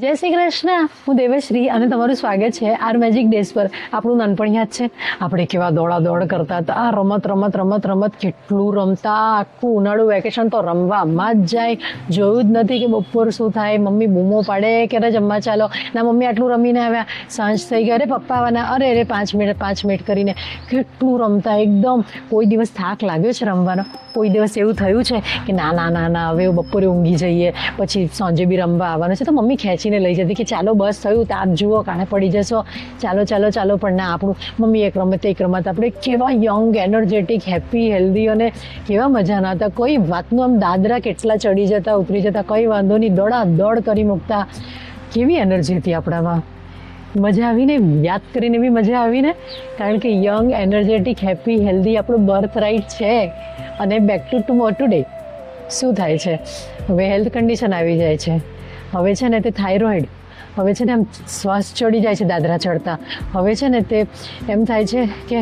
જય શ્રી કૃષ્ણ, હું દેવશ્રી અને તમારું સ્વાગત છે આર મેજિક ડેઝ પર. આપણું નાનપણ યાદ છે? આપણે કેવા દોડ કરતા હતા. આ રમત કેટલું રમતા. આખું ઉનાળું વેકેશન તો રમવામાં જ જાય. જોયું જ નથી કે બપોર શું થાય. મમ્મી બૂમો પાડે કે અરે જમવા ચાલો. ના મમ્મી આટલું રમીને આવ્યા, સાંજ થઈ ગઈ, અરે પપ્પા આવવાના, અરે 5 મિનિટ કરીને કેટલું રમતા. એકદમ કોઈ દિવસ થાક લાગ્યો છે રમવાનો? કોઈ દિવસ એવું થયું છે કે ના હવે બપોરે ઊંઘી જઈએ, પછી સાંજે બી રમવા આવવાનું છે તો મમ્મી ખેંચીને લઈ જતી કે ચાલો બસ થયું, તાપ જુઓ, કાણે પડી જશો, ચાલો. પણ ના, આપણું મમ્મી એક રમત આપણે કેવા યંગ, એનર્જેટિક, હેપી, હેલ્ધી અને કેવા મજાના હતા. કોઈ વાતનું આમ દાદરા કેટલા ચડી જતા ઉતરી જતા, કંઈ વાંધો નહીં, દોડ કરી મૂકતા. કેવી એનર્જી હતી આપણામાં. મજા આવીને, યાદ કરીને બી મજા આવીને, કારણ કે યંગ, એનર્જેટિક, હેપી, હેલ્ધી આપણું બર્થ રાઇટ છે. અને બેક ટુ ટુડે શું થાય છે? હવે હેલ્થ કન્ડિશન આવી જાય છે. હવે છે ને તે થાઇરોઇડ, હવે છે ને આમ શ્વાસ ચડી જાય છે દાદરા ચડતા. હવે છે ને તે એમ થાય છે કે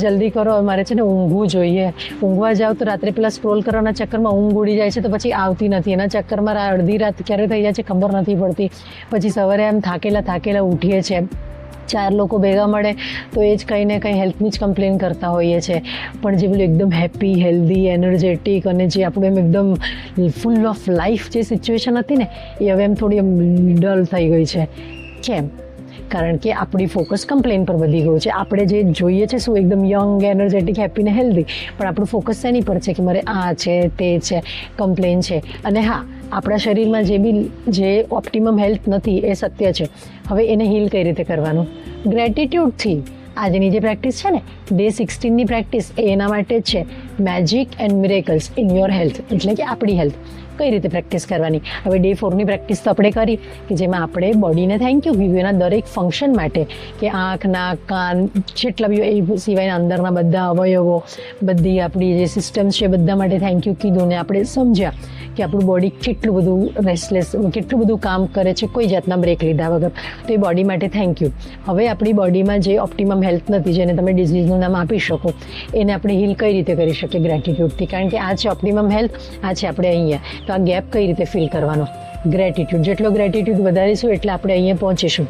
જલ્દી કરો, મારે છે ને ઊંઘવું જોઈએ. ઊંઘવા જાઓ તો રાત્રે પેલા સ્ક્રોલ કરવાના ચક્કરમાં ઊંઘ ઉડી જાય છે તો પછી આવતી નથી. એના ચક્કરમાં અડધી રાત ક્યારે થઈ જાય છે ખબર નથી પડતી. પછી સવારે આમ થાકેલા ઉઠીએ છીએ. 4 લોકો ભેગા મળે તો એ જ કંઈ ને કંઈ હેલ્થની જ કમ્પ્લેન કરતા હોઈએ છીએ. પણ જે પેલું એકદમ હેપી, હેલ્ધી, એનર્જેટિક અને જે આપણું એમ એકદમ ફૂલ ઓફ લાઈફ જે સિચ્યુએશન હતી ને, એ હવે એમ થોડી ડલ થઈ ગઈ છે. કેમ? કારણ કે આપણી ફોકસ કમ્પ્લેન પર વધી ગયું છે. આપણે જે જોઈએ છે શું એકદમ યંગ, એનર્જેટિક, હેપી ને હેલ્ધી, પણ આપણું ફોકસ શેની પર છે કે મારે આ છે, તે છે, કમ્પ્લેન છે. અને હા, આપણા શરીરમાં જે ઓપ્ટિમમ હેલ્થ નથી એ સત્ય છે. હવે એને હીલ કઈ રીતે કરવાનું? ગ્રેટિટ્યૂડથી. આજની જે પ્રેક્ટિસ છે ને, ડે 16ની પ્રેક્ટિસ, એના માટે જ છે. Magic and miracles in your health, એટલે કે આપણી હેલ્થ કઈ રીતે પ્રેક્ટિસ કરવાની. હવે ડે 4ની પ્રેક્ટિસ તો આપણે કરી કે જેમાં આપણે બોડીને થેન્ક યુ કીધું એના દરેક ફંક્શન માટે, કે આંખ, નાક, કાન, જેટલા બી એ સિવાયના અંદરના બધા અવયવો, બધી આપણી જે સિસ્ટમ્સ છે બધા માટે થેન્ક યુ કીધું. ને આપણે સમજ્યા કે આપણું બોડી કેટલું બધું રેસ્ટલેસ, કેટલું બધું કામ કરે છે કોઈ જાતના બ્રેક લીધા વગર. તો એ બોડી માટે થેન્ક યુ. હવે આપણી બોડીમાં જે ઓપ્ટિમમ હેલ્થ નથી, જેને તમે ડિઝીઝનું નામ આપી શકો, એને આપણે હીલ કઈ રીતે કરી શકીએ? ગ્રેટિટ્યૂડથી. કારણ કે આ છે ઓપ્ટિમમ હેલ્થ, આ છે આપણે અહીંયા. તો આ ગેપ કઈ રીતે ફિલ કરવાનો? ગ્રેટિટ્યૂડ. જેટલો ગ્રેટિટ્યૂડ વધારીશું એટલે આપણે અહીંયા પહોંચીશું.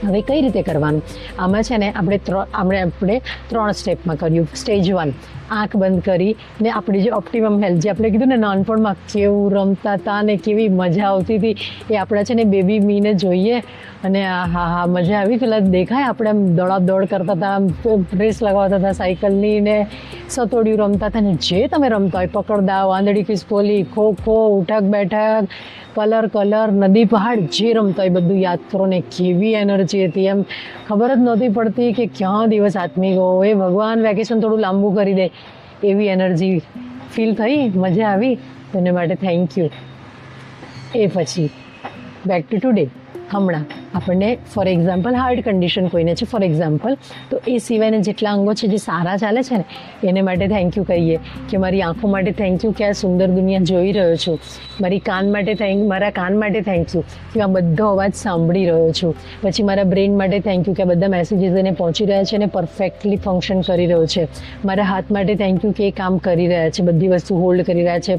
હવે કઈ રીતે કરવાનું? આમાં છે ને આપણે 3 સ્ટેપમાં કર્યું. સ્ટેજ 1, આંખ બંધ કરી ને આપણી જે ઓપ્ટિમમ હેલ્થ, જે આપણે કીધું ને નાનપણમાં કેવું રમતા હતા ને કેવી મજા આવતી હતી, એ આપણા છે ને બેબી મીને જોઈએ અને હા મજા આવી. પેલા દેખાય આપણે આમ દોડ કરતા હતા, રેસ લગાવતા હતા સાયકલની ને સતોડિયું રમતા હતા. ને જે તમે રમતા હોય, પકડદાવ, આંધળી ખિસકોલી, ખો, ઉઠક બેઠક, કલર, નદી પહાડ, જે રમતા હોય બધું યાદ કરો ને કેવી એનર્જી હતી. એમ ખબર જ નહોતી પડતી કે ક્યાં દિવસ આથમી ગયો. એ ભગવાન વેકેશન થોડું લાંબુ કરી દે એવી એનર્જી ફીલ થઈ. મજા આવી. એને માટે થેન્ક યુ. એ પછી બેક ટુ ટુડે. હમણાં આપણને ફોર એક્ઝામ્પલ હાર્ટ કન્ડિશન કોઈને છે ફોર એક્ઝામ્પલ, તો એ સિવાયના જેટલા અંગો છે જે સારા ચાલે છે ને, એને માટે થેન્ક યુ કહીએ. કે મારી આંખો માટે થેન્ક યુ કે આ સુંદર દુનિયા જોઈ રહ્યો છું. મારા કાન માટે થેન્ક યુ કે આ બધો અવાજ સાંભળી રહ્યો છું. પછી મારા બ્રેઇન માટે થેન્ક યુ કે આ બધા મેસેજીસ એને પહોંચી રહ્યા છે અને પરફેક્ટલી ફંક્શન કરી રહ્યો છે. મારા હાથ માટે થેન્ક યુ કે એ કામ કરી રહ્યા છે, બધી વસ્તુ હોલ્ડ કરી રહ્યા છે,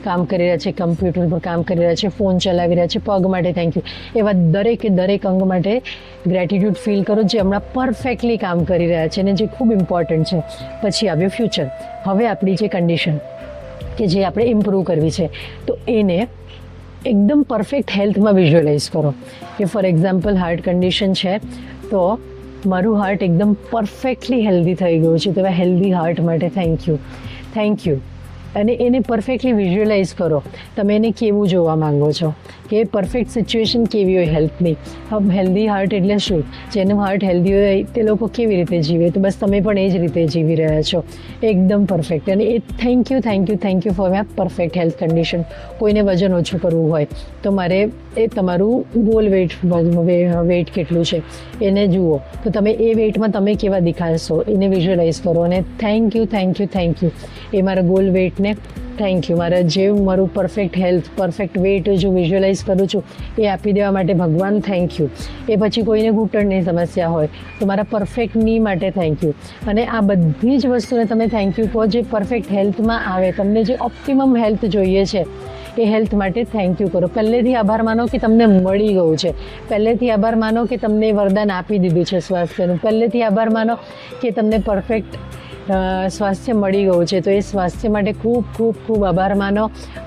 કામ કરી રહ્યા છે, કમ્પ્યુટર પર કામ કરી રહ્યા છે, ફોન ચલાવી રહ્યા છે. પગ માટે થેન્ક યુ. એવા દરેક અંગ માટે ગ્રેટિટ્યૂડ ફીલ કરો જે હમણાં પરફેક્ટલી કામ કરી રહ્યા છે અને જે ખૂબ ઇમ્પોર્ટન્ટ છે. પછી આવ્યો ફ્યુચર. હવે આપણી જે કન્ડિશન કે જે આપણે ઇમ્પ્રૂવ કરવી છે, તો એને એકદમ પરફેક્ટ હેલ્થમાં વિઝ્યુઅલાઇઝ કરો. કે ફોર એક્ઝામ્પલ હાર્ટ કન્ડિશન છે તો મારું હાર્ટ એકદમ પરફેક્ટલી હેલ્ધી થઈ ગયું છે. તો હેલ્ધી હાર્ટ માટે થેન્ક યુ. અને એને પરફેક્ટલી વિઝ્યુઅલાઇઝ કરો. તમે એને કેવું જોવા માંગો છો, કે પરફેક્ટ સિચ્યુએશન કેવી હોય હેલ્થની. હવે હેલ્ધી હાર્ટ એટલે શું? જેનું હાર્ટ હેલ્ધી હોય તે લોકો કેવી રીતે જીવે, તો બસ તમે પણ એ જ રીતે જીવી રહ્યા છો એકદમ પરફેક્ટ. અને એ thank you for my perfect health condition. કોઈને વજન ઓછું કરવું હોય તો મારે એ તમારું ગોલ વેઇટ કેટલું છે એને જુઓ, તો તમે એ વેઇટમાં તમે કેવા દેખાશો એને વિઝ્યુઅલાઇઝ કરો. અને થેન્ક યુ એ મારા ગોલ વેઇટને થેન્ક યુ. મારું પરફેક્ટ હેલ્થ, પરફેક્ટ વેઇટ જો વિઝ્યુઅલાઇઝ કરું છું એ આપી દેવા માટે ભગવાન થેન્ક યુ. એ પછી કોઈને ઘૂંટણની સમસ્યા હોય તો મારા પરફેક્ટ ની માટે થેન્ક યુ. અને આ બધી જ વસ્તુને તમે થેન્ક યુ કહો જે પરફેક્ટ હેલ્થમાં આવે. તમને જે ઓપ્ટિમમ હેલ્થ જોઈએ છે એ હેલ્થ માટે થેન્ક યુ કરો. પહેલેથી આભાર માનો કે તમને મળી ગયું છે. પહેલેથી આભાર માનો કે તમને વરદાન આપી દીધું છે સ્વાસ્થ્યનું. પહેલેથી આભાર માનો કે તમને પરફેક્ટ સ્વાસ્થ્ય મળી ગયું છે. તો એ સ્વાસ્થ્ય માટે ખૂબ ખૂબ ખૂબ આભાર માનો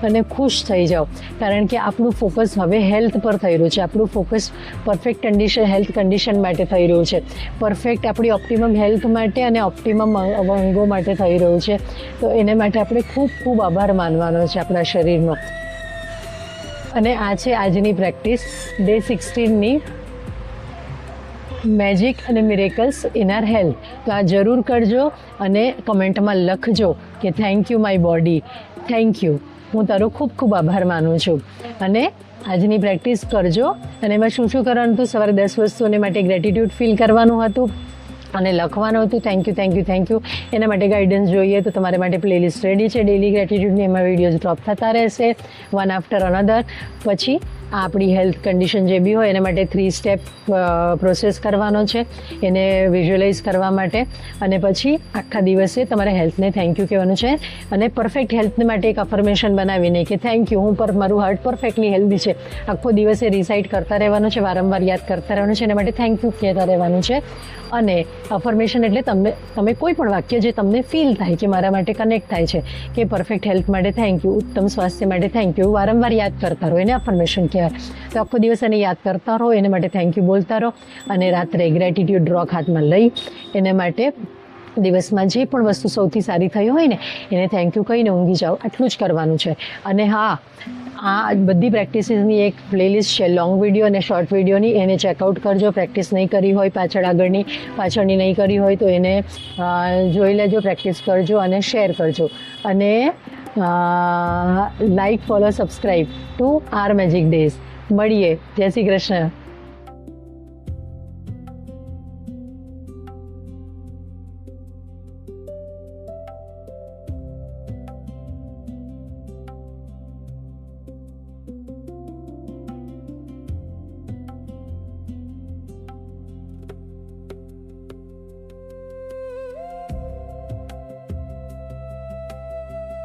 અને ખુશ થઈ જાઓ, કારણ કે આપણું ફોકસ હવે હેલ્થ પર થઈ રહ્યું છે. આપણું ફોકસ પરફેક્ટ હેલ્થ કન્ડિશન માટે થઈ રહ્યું છે. પરફેક્ટ આપણી ઓપ્ટિમમ હેલ્થ માટે અને ઓપ્ટિમમ અંગો માટે થઈ રહ્યું છે. તો એને માટે આપણે ખૂબ ખૂબ આભાર માનવાનો છે આપણા શરીરનો. અને આ છે આજની પ્રેક્ટિસ, ડે 16ની મેજિક અને મિરેકલ્સ ઇન આર હેલ્થ. તો આ જરૂર કરજો અને કમેન્ટમાં લખજો કે thank you my body, thank you, હું તારો ખૂબ ખૂબ આભાર માનું છું. અને આજની પ્રેક્ટિસ કરજો. અને એમાં શું શું કરવાનું હતું? સવારે 10 વસ્તુઓને માટે ગ્રેટિટ્યૂડ ફીલ કરવાનું હતું અને લખવાનું હતું thank you thank you thank you. એના માટે ગાઈડન્સ જોઈએ તો તમારા માટે પ્લેલિસ્ટ રેડી છે ડેલી ગ્રેટિટ્યૂડની. એમાં વિડીયોઝ ડ્રોપ થતા રહેશે વન આફ્ટર અનધર. પછી આપણી હેલ્થ કન્ડિશન જે બી હોય એના માટે 3 સ્ટેપ પ્રોસેસ કરવાનો છે, એને વિઝ્યુઅલાઇઝ કરવા માટે. અને પછી આખા દિવસે તમારે હેલ્થને થેન્ક યુ કહેવાનું છે. અને પરફેક્ટ હેલ્થને માટે એક અફર્મેશન બનાવીને કે થેન્ક યુ, મારું હાર્ટ પરફેક્ટલી હેલ્ધી છે. આખો દિવસે રિસાઇટ કરતા રહેવાનું છે, વારંવાર યાદ કરતા રહેવાનું છે. એના માટે થેન્ક યુ કહેતા રહેવાનું છે. અને અફર્મેશન એટલે તમે કોઈ પણ વાક્ય જે તમને ફીલ થાય કે મારા માટે કનેક્ટ થાય છે, કે પરફેક્ટ હેલ્થ માટે થેન્ક યુ, ઉત્તમ સ્વાસ્થ્ય માટે થેન્ક યુ, વારંવાર યાદ કરતા રહો, એને અફર્મેશન કહેવાય. તો આખો દિવસ એને યાદ કરતા રહો, એને માટે થેન્ક યુ બોલતા રહો. અને રાત્રે ગ્રેટિટ્યૂડ ડ્રોક હાથમાં લઈ એને માટે દિવસમાં જે પણ વસ્તુ સૌથી સારી થઈ હોય ને એને થેન્ક યુ કહીને ઊંઘી જાઓ. આટલું જ કરવાનું છે. અને હા, આ બધી પ્રેક્ટિસીસની એક પ્લેલિસ્ટ છે, લોંગ વિડીયો અને શોર્ટ વિડીયોની. એને ચેકઆઉટ કરજો. પ્રેક્ટિસ નહીં કરી હોય પાછળની નહીં કરી હોય તો એને જોઈ લેજો, પ્રેક્ટિસ કરજો અને શેર કરજો. અને like, follow, subscribe to our Magic Days. મળીએ. જય શ્રી કૃષ્ણ.